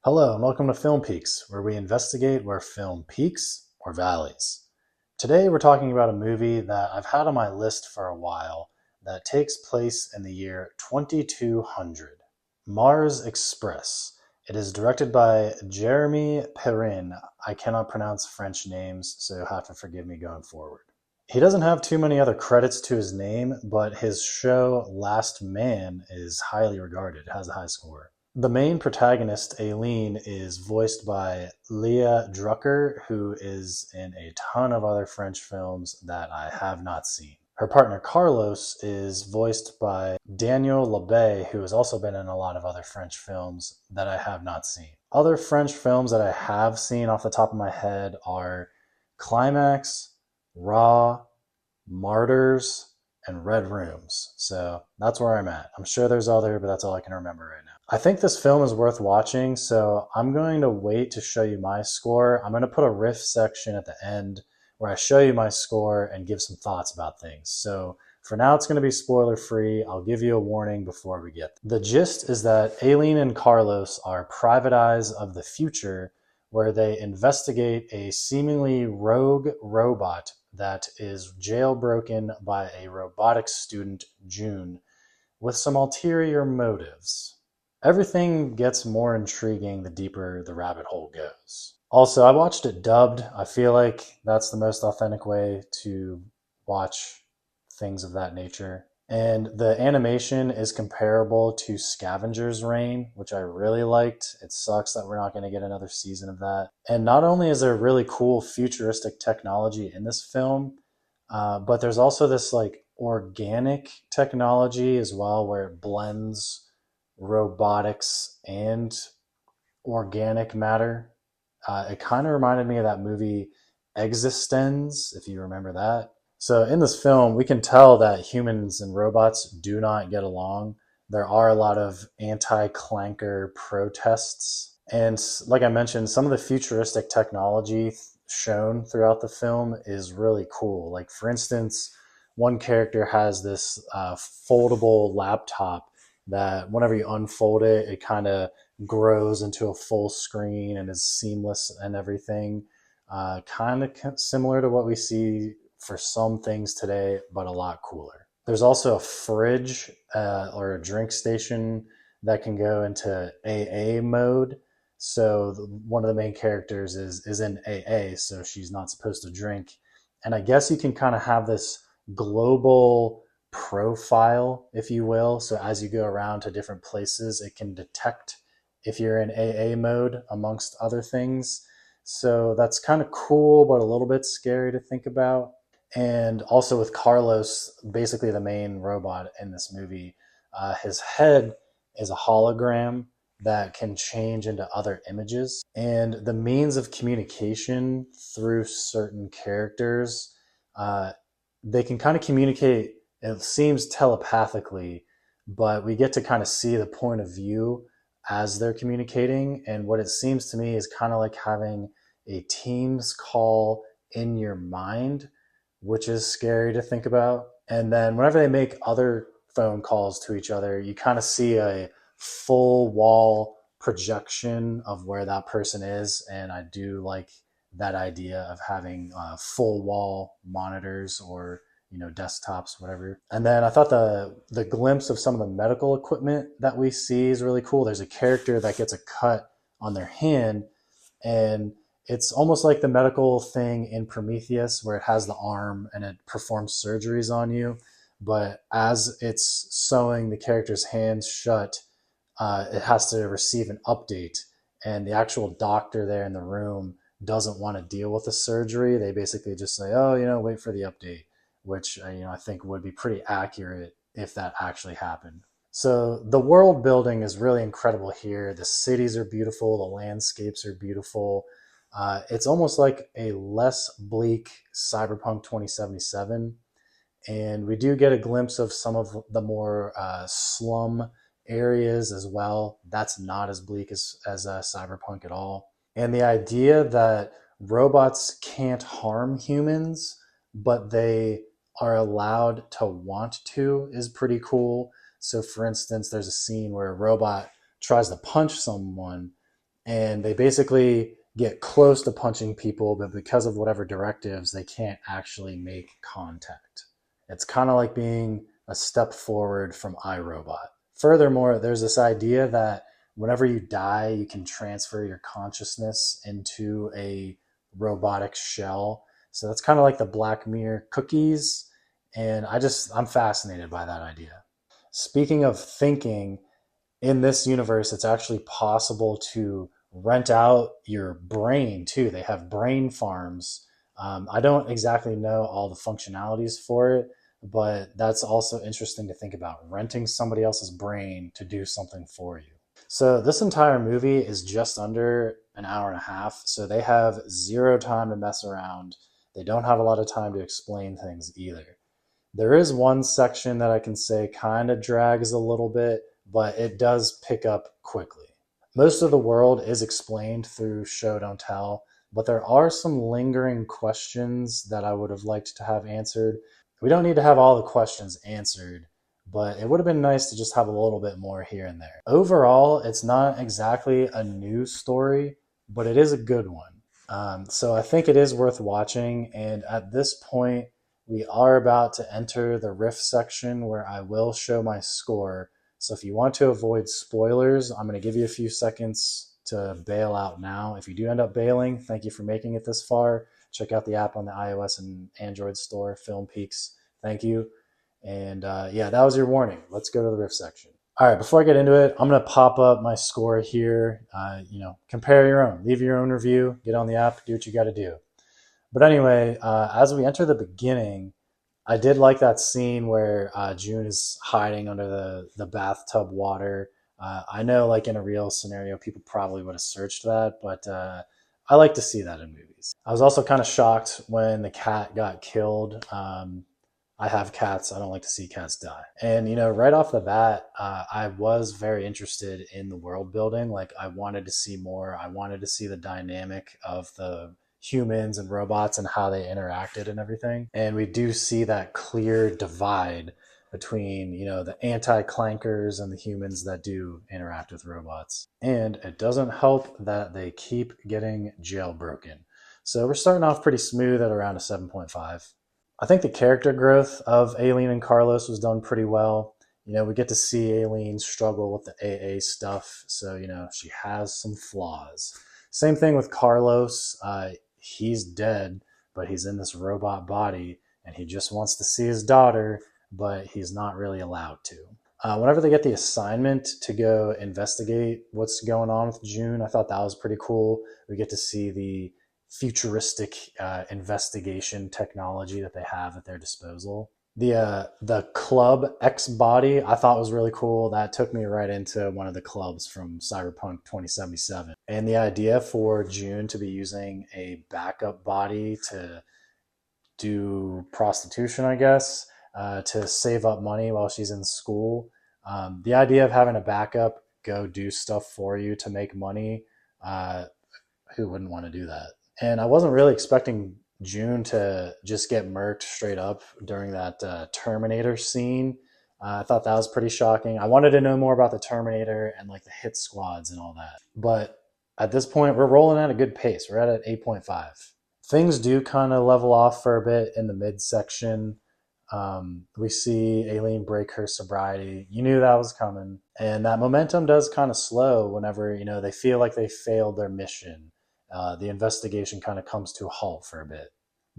Hello and welcome to Film Peaks, where we investigate where film peaks or valleys. Today we're talking about a movie that I've had on my list for a while that takes place in the year 2200, Mars Express. It is directed by Jeremy Perrin. I cannot pronounce French names, so you'll have to forgive me going forward. He doesn't have too many other credits to his name, but his show Last Man is highly regarded. It has a high score. The main protagonist, Aline, is voiced by Leah Drucker, who is in a ton of other French films that I have not seen. Her partner, Carlos, is voiced by Daniel Labey, who has also been in a lot of other French films that I have not seen. Other French films that I have seen off the top of my head are Climax, Raw, Martyrs, and Red Rooms. So that's where I'm at. I'm sure there's other, but that's all I can remember right now. I think this film is worth watching, so I'm going to wait to show you my score. I'm going to put a riff section at the end where I show you my score and give some thoughts about things. So for now, it's going to be spoiler free. I'll give you a warning before we get there. The gist is that Aline and Carlos are private eyes of the future where they investigate a seemingly rogue robot that is jailbroken by a robotics student, June, with some ulterior motives. Everything gets more intriguing the deeper the rabbit hole goes. Also, I watched it dubbed. I feel like that's the most authentic way to watch things of that nature. And the animation is comparable to Scavenger's Reign, which I really liked. It sucks that we're not going to get another season of that. And not only is there really cool futuristic technology in this film, but there's also this like organic technology as well, where it blends robotics and organic matter. It kind of reminded me of that movie Existenz, if you remember that. So in this film, we can tell that humans and robots do not get along. There are a lot of anti-clanker protests. And like I mentioned, some of the futuristic technology shown throughout the film is really cool. Like for instance, one character has this foldable laptop that whenever you unfold it, it kind of grows into a full screen and is seamless and everything. Kind of similar to what we see for some things today, but a lot cooler. There's also a fridge or a drink station that can go into AA mode. So one of the main characters is in AA, so she's not supposed to drink. And I guess you can kind of have this global profile, if you will. So as you go around to different places, it can detect if you're in AA mode, amongst other things. So that's kind of cool, but a little bit scary to think about. And also with Carlos, basically the main robot in this movie, his head is a hologram that can change into other images. And the means of communication through certain characters, they can kind of communicate, it seems telepathically, but we get to kind of see the point of view as they're communicating. And what it seems to me is kind of like having a Teams call in your mind, which is scary to think about. And then whenever they make other phone calls to each other, you kind of see a full wall projection of where that person is. And I do like that idea of having full wall monitors or desktops, whatever. And then I thought the glimpse of some of the medical equipment that we see is really cool. There's a character that gets a cut on their hand, and it's almost like the medical thing in Prometheus where it has the arm and it performs surgeries on you. But as it's sewing the character's hands shut, it has to receive an update. And the actual doctor there in the room doesn't want to deal with the surgery. They basically just say, oh, wait for the update, which I think would be pretty accurate if that actually happened. So the world building is really incredible here. The cities are beautiful. The landscapes are beautiful. It's almost like a less bleak Cyberpunk 2077. And we do get a glimpse of some of the more slum areas as well. That's not as bleak as Cyberpunk at all. And the idea that robots can't harm humans, but they are allowed to want to is pretty cool. So for instance, there's a scene where a robot tries to punch someone, and they basically get close to punching people, but because of whatever directives, they can't actually make contact. It's kind of like being a step forward from iRobot. Furthermore, there's this idea that whenever you die, you can transfer your consciousness into a robotic shell. So that's kind of like the Black Mirror cookies. And I'm fascinated by that idea. Speaking of thinking, in this universe, it's actually possible to rent out your brain too. They have brain farms. I don't exactly know all the functionalities for it, but that's also interesting to think about, renting somebody else's brain to do something for you. So this entire movie is just under an hour and a half. So they have zero time to mess around. They don't have a lot of time to explain things either. There is one section that I can say kind of drags a little bit, but it does pick up quickly. Most of the world is explained through show don't tell, but there are some lingering questions that I would have liked to have answered. We don't need to have all the questions answered, but it would have been nice to just have a little bit more here and there. Overall, it's not exactly a new story, but it is a good one. So I think it is worth watching. And at this point, we are about to enter the riff section where I will show my score. So if you want to avoid spoilers, I'm going to give you a few seconds to bail out now. If you do end up bailing, thank you for making it this far. Check out the app on the iOS and Android store, Film Peaks. Thank you. And yeah, that was your warning. Let's go to the riff section. All right, before I get into it, I'm going to pop up my score here. Compare your own. Leave your own review. Get on the app. Do what you got to do. But anyway, as we enter the beginning, I did like that scene where June is hiding under the bathtub water. I know, like in a real scenario, people probably would have searched that, but I like to see that in movies. I was also kind of shocked when the cat got killed. I have cats. I don't like to see cats die. And, right off the bat, I was very interested in the world building. Like, I wanted to see more. I wanted to see the dynamic of the humans and robots and how they interacted and everything. And we do see that clear divide between, the anti-clankers and the humans that do interact with robots. And it doesn't help that they keep getting jailbroken. So we're starting off pretty smooth at around a 7.5. I think the character growth of Aline and Carlos was done pretty well. We get to see Aline struggle with the AA stuff. So, she has some flaws. Same thing with Carlos. He's dead, but he's in this robot body, and he just wants to see his daughter, but he's not really allowed to. Whenever they get the assignment to go investigate what's going on with June, I thought that was pretty cool. We get to see the futuristic investigation technology that they have at their disposal. The club X body I thought was really cool. That took me right into one of the clubs from Cyberpunk 2077. And the idea for June to be using a backup body to do prostitution, I guess, to save up money while she's in school. The idea of having a backup go do stuff for you to make money, who wouldn't want to do that? And I wasn't really expecting June to just get murked straight up during that Terminator scene. I thought that was pretty shocking. I wanted to know more about the Terminator and like the hit squads and all that. But at this point, we're rolling at a good pace. We're at 8.5. Things do kind of level off for a bit in the midsection. We see Aline break her sobriety. You knew that was coming. And that momentum does kind of slow whenever, they feel like they failed their mission. The investigation kind of comes to a halt for a bit.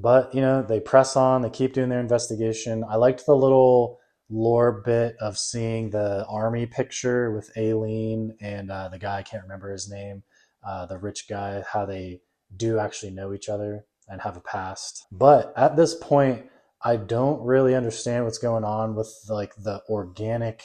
But, they press on, they keep doing their investigation. I liked the little lore bit of seeing the army picture with Aline and the guy, I can't remember his name, the rich guy, how they do actually know each other and have a past. But at this point, I don't really understand what's going on with like the organic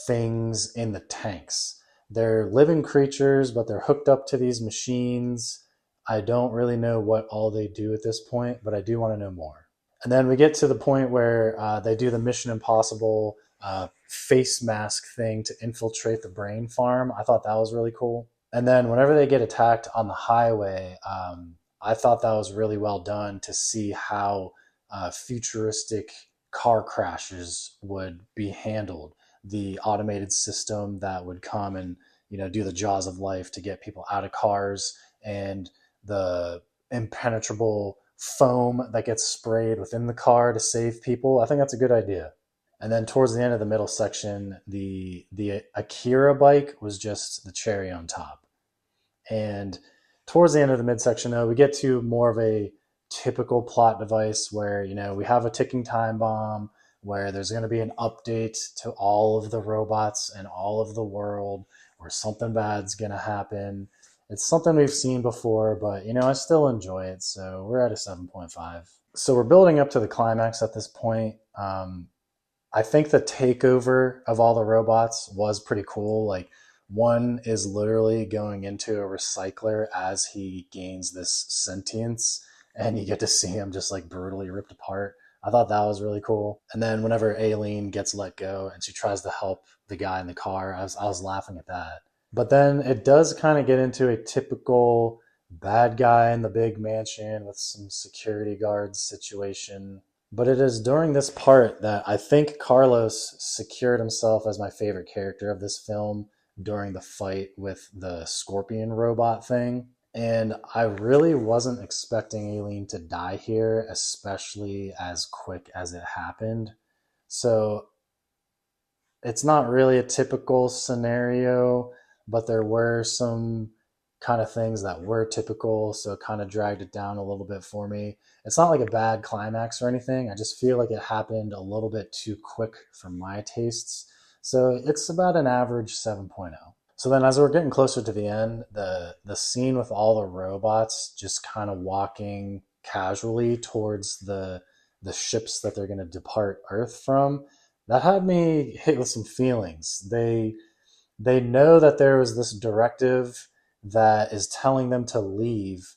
things in the tanks. They're living creatures, but they're hooked up to these machines. I don't really know what all they do at this point, but I do want to know more. And then we get to the point where they do the Mission Impossible face mask thing to infiltrate the brain farm. I thought that was really cool. And then whenever they get attacked on the highway, I thought that was really well done to see how futuristic car crashes would be handled. The automated system that would come and do the jaws of life to get people out of cars, and the impenetrable foam that gets sprayed within the car to save people. I think that's a good idea. And then towards the end of the middle section, the Akira bike was just the cherry on top. And towards the end of the midsection, though, we get to more of a typical plot device where, we have a ticking time bomb, where there's going to be an update to all of the robots and all of the world, where something bad's going to happen. It's something we've seen before, but, I still enjoy it. So we're at a 7.5. So we're building up to the climax at this point. I think the takeover of all the robots was pretty cool. Like, one is literally going into a recycler as he gains this sentience, and you get to see him just like brutally ripped apart. I thought that was really cool. And then whenever Aline gets let go and she tries to help the guy in the car, I was laughing at that. But then it does kind of get into a typical bad guy in the big mansion with some security guards situation. But it is during this part that I think Carlos secured himself as my favorite character of this film during the fight with the scorpion robot thing. And I really wasn't expecting Aileen to die here, especially as quick as it happened. So it's not really a typical scenario, but there were some kind of things that were typical, so it kind of dragged it down a little bit for me. It's not like a bad climax or anything. I just feel like it happened a little bit too quick for my tastes. So it's about an average 7.0. So then as we're getting closer to the end, the scene with all the robots just kind of walking casually towards the ships that they're going to depart Earth from, that had me hit with some feelings. They know that there was this directive that is telling them to leave,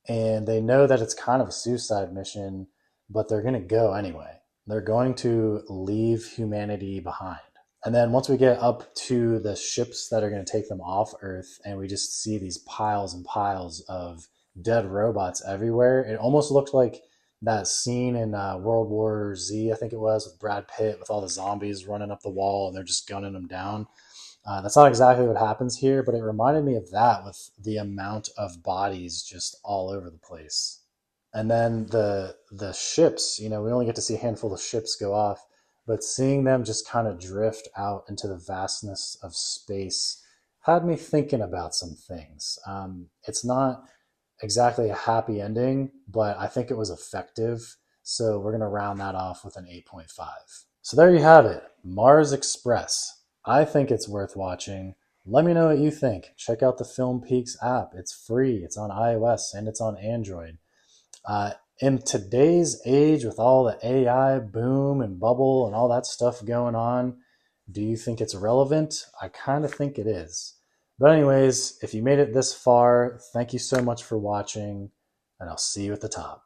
and they know that it's kind of a suicide mission, but they're going to go anyway. They're going to leave humanity behind. And then once we get up to the ships that are going to take them off Earth, and we just see these piles and piles of dead robots everywhere, it almost looked like that scene in World War Z, I think it was, with Brad Pitt, with all the zombies running up the wall and they're just gunning them down. That's not exactly what happens here, but it reminded me of that with the amount of bodies just all over the place. And then the ships, we only get to see a handful of ships go off, but seeing them just kind of drift out into the vastness of space had me thinking about some things. It's not exactly a happy ending, but I think it was effective. So we're going to round that off with an 8.5. So there you have it, Mars Express. I think it's worth watching. Let me know what you think. Check out the Film Peaks app. It's free. It's on iOS and it's on Android. In today's age, with all the AI boom and bubble and all that stuff going on, do you think it's relevant? I kind of think it is. But anyways, if you made it this far, thank you so much for watching, and I'll see you at the top.